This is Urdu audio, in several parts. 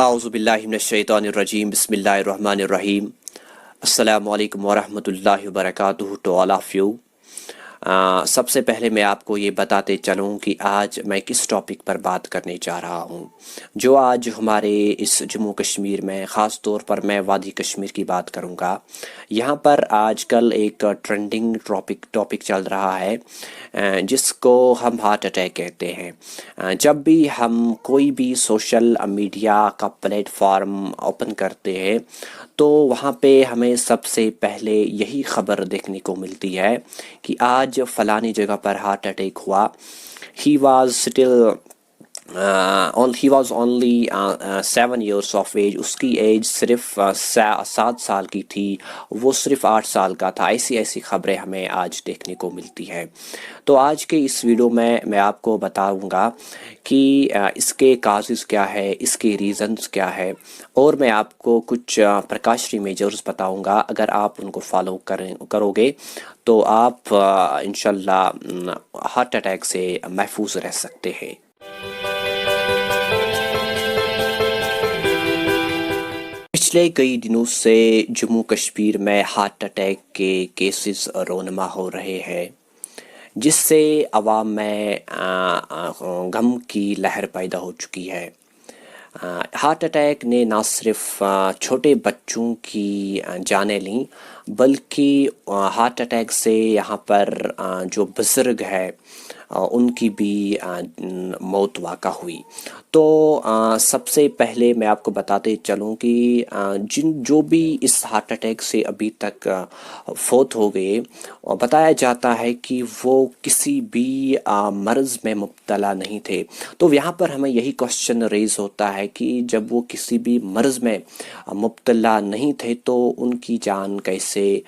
اعوذ باللہ من الشیطان الرجیم بسم اللہ الرحمن الرحیم السلام علیکم ورحمۃ اللہ وبرکاتہ ٹو آل آف یو۔ سب سے پہلے میں آپ کو یہ بتاتے چلوں کہ آج میں کس ٹاپک پر بات کرنے جا رہا ہوں، جو آج ہمارے اس جموں کشمیر میں خاص طور پر میں وادی کشمیر کی بات کروں گا۔ یہاں پر آج کل ایک ٹرینڈنگ ٹاپک چل رہا ہے جس کو ہم ہارٹ اٹیک کہتے ہیں۔ جب بھی ہم کوئی بھی سوشل میڈیا کا پلیٹ فارم اوپن کرتے ہیں تو وہاں پہ ہمیں سب سے پہلے یہی خبر دیکھنے کو ملتی ہے کہ آج فلانی جگہ پر ہارٹ اٹیک ہوا۔ He was only 7 years of age, اس کی ایج صرف 7 سال کی تھی، وہ صرف 8 سال کا تھا۔ ایسی خبریں ہمیں آج دیکھنے کو ملتی ہے۔ تو آج کے اس ویڈیو میں آپ کو بتاؤں گا کہ اس کے کازز کیا ہے، اس کے ریزنز کیا ہے، اور میں آپ کو کچھ پریکاشنری میجرز بتاؤں گا۔ اگر آپ ان کو فالو کرو گے تو آپ انشاءاللہ ہارٹ اٹیک سے محفوظ رہ سکتے ہیں۔ پچھلے کئی دنوں سے جموں کشمیر میں ہارٹ اٹیک کے کیسز رونما ہو رہے ہیں، جس سے عوام میں غم کی لہر پیدا ہو چکی ہے۔ ہارٹ اٹیک نے نہ صرف چھوٹے بچوں کی جانیں لیں بلکہ ہارٹ اٹیک سے یہاں پر جو بزرگ ہے ان کی بھی موت واقع ہوئی۔ تو سب سے پہلے میں آپ کو بتاتے چلوں کہ جو بھی اس ہارٹ اٹیک سے ابھی تک فوت ہو گئے، بتایا جاتا ہے کہ وہ کسی بھی مرض میں مبتلا نہیں تھے۔ تو یہاں پر ہمیں یہی کوشچن ریز ہوتا ہے کہ جب وہ کسی بھی مرض میں مبتلا نہیں تھے تو ان کی جان کیسے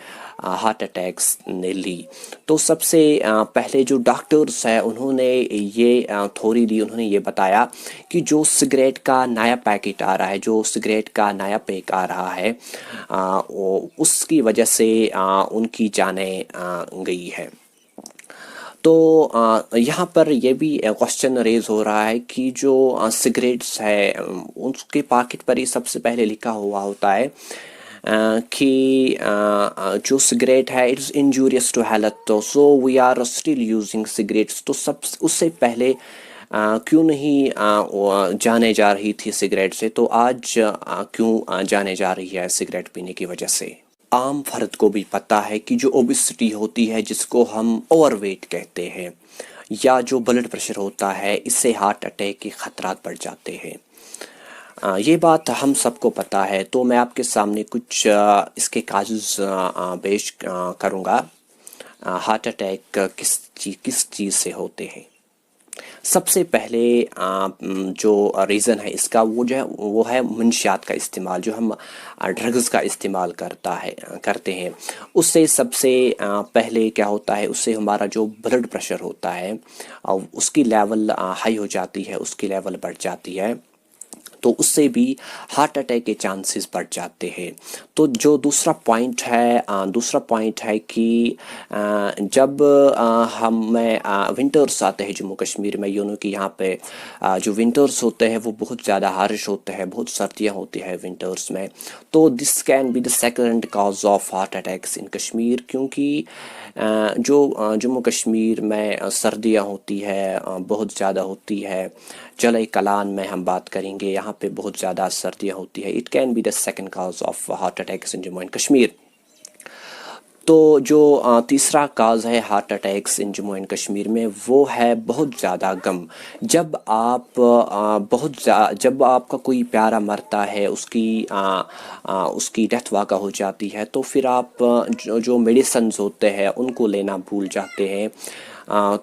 ہارٹ اٹیکس نے لی۔ تو سب سے پہلے جو ڈاکٹرز ہیں انہوں نے یہ تھوری دی، انہوں نے یہ بتایا کہ جو سگریٹ کا نیا پیکٹ آ رہا ہے، جو سگریٹ کا نیا پیک آ رہا ہے، اس کی وجہ سے ان کی جانیں گئی ہے۔ تو یہاں پر یہ بھی کوشچن ریز ہو رہا ہے کہ جو سگریٹس ہے اس کے پاکٹ پر ہی سب سے پہلے لکھا ہوا ہوتا ہے کہ جو سگریٹ ہے اٹس انجوریس ٹو ہیلتھ، تو so we are still using cigarettes. تو اس سے پہلے کیوں نہیں جانے جا رہی تھی سگریٹ سے، تو آج کیوں جانے جا رہی ہے سگریٹ پینے کی وجہ سے؟ عام فرد کو بھی پتہ ہے کہ جو اوبیسٹی ہوتی ہے، جس کو ہم اوور ویٹ کہتے ہیں، یا جو بلڈ پریشر ہوتا ہے، اس سے ہارٹ اٹیک کے خطرات بڑھ جاتے ہیں۔ یہ بات ہم سب کو پتہ ہے۔ تو میں آپ کے سامنے کچھ اس کے کازز پیش کروں گا۔ ہارٹ اٹیک کس چیز سے ہوتے ہیں؟ سب سے پہلے جو ریزن ہے اس کا وہ ہے منشیات کا استعمال، جو ہم ڈرگز کا استعمال کرتے ہیں۔ اس سے سب سے پہلے کیا ہوتا ہے، اس سے ہمارا جو بلڈ پریشر ہوتا ہے اس کی لیول ہائی ہو جاتی ہے، اس کی لیول بڑھ جاتی ہے، تو اس سے بھی ہارٹ اٹیک کے چانسز بڑھ جاتے ہیں۔ تو جو دوسرا پوائنٹ ہے کہ جب ہمیں ونٹرس آتے ہیں جموں کشمیر میں، یوں کہ یہاں پہ جو ونٹرس ہوتے ہیں وہ بہت زیادہ ہارش ہوتے ہیں، بہت سردیاں ہوتی ہیں ونٹرس میں، تو this can be the second cause of heart attacks in Kashmir, کیونکہ جو جموں کشمیر میں سردیاں ہوتی ہے بہت زیادہ ہوتی ہے۔ جلے کلان میں ہم بات کریں گے، یہاں پہ بہت زیادہ سردیاں ہوتی ہے۔ It can be the second cause of heart attacks in Jammu and Kashmir. تو جو تیسرا کاز ہے heart attacks in Jammu and Kashmir میں، وہ ہے بہت زیادہ غم۔ جب آپ کا کوئی پیارا مرتا ہے، اس کی ڈیتھ واقع ہو جاتی ہے، تو پھر آپ جو میڈیسنز ہوتے ہیں ان کو لینا بھول جاتے ہیں،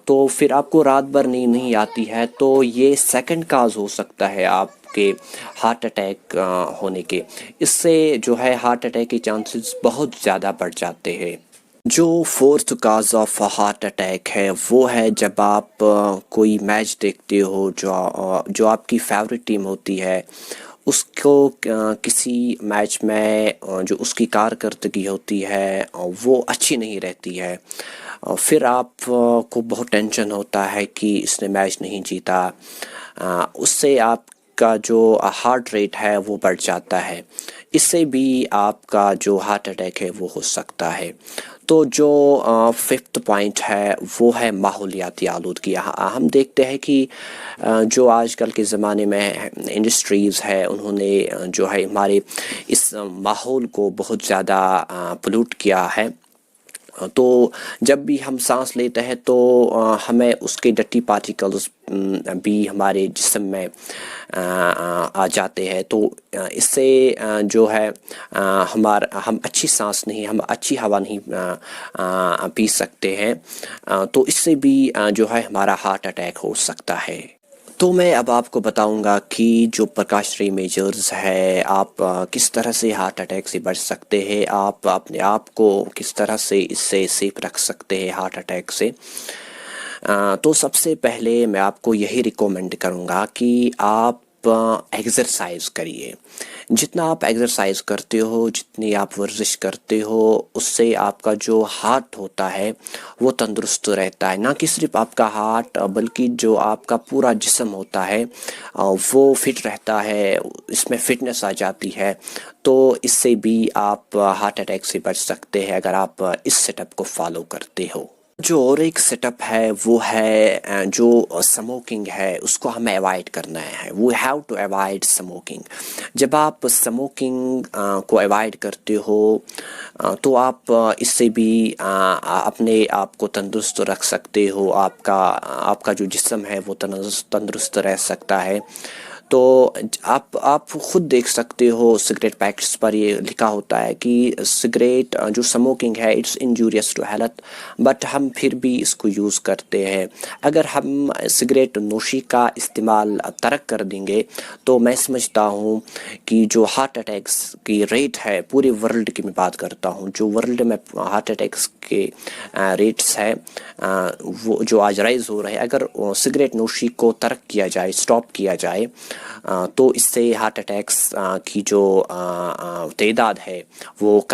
تو پھر آپ کو رات بھر نیند نہیں آتی ہے۔ تو یہ سیکنڈ کاز ہو سکتا ہے آپ کے ہارٹ اٹیک ہونے کے۔ اس سے جو ہے ہارٹ اٹیک کے چانسز بہت زیادہ بڑھ جاتے ہیں۔ جو fourth cause of heart attack ہے وہ ہے جب آپ کوئی میچ دیکھتے ہو، جو آپ کی فیوریٹ ٹیم ہوتی ہے، اس کو کسی میچ میں جو اس کی کارکردگی ہوتی ہے وہ اچھی نہیں رہتی ہے، پھر آپ کو بہت ٹینشن ہوتا ہے کہ اس نے میچ نہیں جیتا۔ اس سے آپ کا جو ہارٹ ریٹ ہے وہ بڑھ جاتا ہے، اس سے بھی آپ کا جو ہارٹ اٹیک ہے وہ ہو سکتا ہے۔ تو جو ففتھ پوائنٹ ہے وہ ہے ماحولیاتی آلودگی۔ ہم دیکھتے ہیں کہ جو آج کل کے زمانے میں انڈسٹریز ہے انہوں نے جو ہے ہمارے اس ماحول کو بہت زیادہ پولوٹ کیا ہے۔ تو جب بھی ہم سانس لیتے ہیں تو ہمیں اس کے ڈٹی پارٹیکلز بھی ہمارے جسم میں آ جاتے ہیں، تو اس سے جو ہے ہم اچھی سانس نہیں، ہم اچھی ہوا نہیں پی سکتے ہیں، تو اس سے بھی جو ہے ہمارا ہارٹ اٹیک ہو سکتا ہے۔ تو میں اب آپ کو بتاؤں گا کہ جو پریکاشنری میجرز ہے آپ کس طرح سے ہارٹ اٹیک سے بچ سکتے ہیں، آپ اپنے آپ کو کس طرح سے اس سے سیف رکھ سکتے ہیں ہارٹ اٹیک سے۔ تو سب سے پہلے میں آپ کو یہی ریکومنڈ کروں گا کہ آپ ایکسرسائز کریے۔ جتنا آپ ایکسرسائز کرتے ہو، جتنی آپ ورزش کرتے ہو، اس سے آپ کا جو ہارٹ ہوتا ہے وہ تندرست رہتا ہے، نہ کہ صرف آپ کا ہارٹ بلکہ جو آپ کا پورا جسم ہوتا ہے وہ فٹ رہتا ہے، اس میں فٹنس آ جاتی ہے۔ تو اس سے بھی آپ ہارٹ اٹیک سے بچ سکتے ہیں اگر آپ اس سیٹ اپ کو فالو کرتے ہو۔ جو اور ایک سیٹ اپ ہے وہ ہے جو سموکنگ ہے اس کو ہمیں اوائڈ کرنا ہے، we have to avoid smoking. جب آپ سموکنگ کو اوائڈ کرتے ہو تو آپ اس سے بھی اپنے آپ کو تندرست رکھ سکتے ہو، آپ کا جو جسم ہے وہ تندرست رہ سکتا ہے۔ تو آپ خود دیکھ سکتے ہو سگریٹ پیکٹس پر یہ لکھا ہوتا ہے کہ سگریٹ جو سموکنگ ہے it's injurious to health, but ہم پھر بھی اس کو یوز کرتے ہیں۔ اگر ہم سگریٹ نوشی کا استعمال ترک کر دیں گے تو میں سمجھتا ہوں کہ جو ہارٹ اٹیکس کی ریٹ ہے پورے ورلڈ کی میں بات کرتا ہوں، جو ورلڈ میں ہارٹ اٹیکس کے ریٹس ہے وہ جو آج رائز ہو رہے ہیں، اگر سگریٹ نوشی کو ترک کیا جائے، اسٹاپ کیا جائے، تو اس سے ہارٹ اٹیکس کی جو تعداد ہے وہ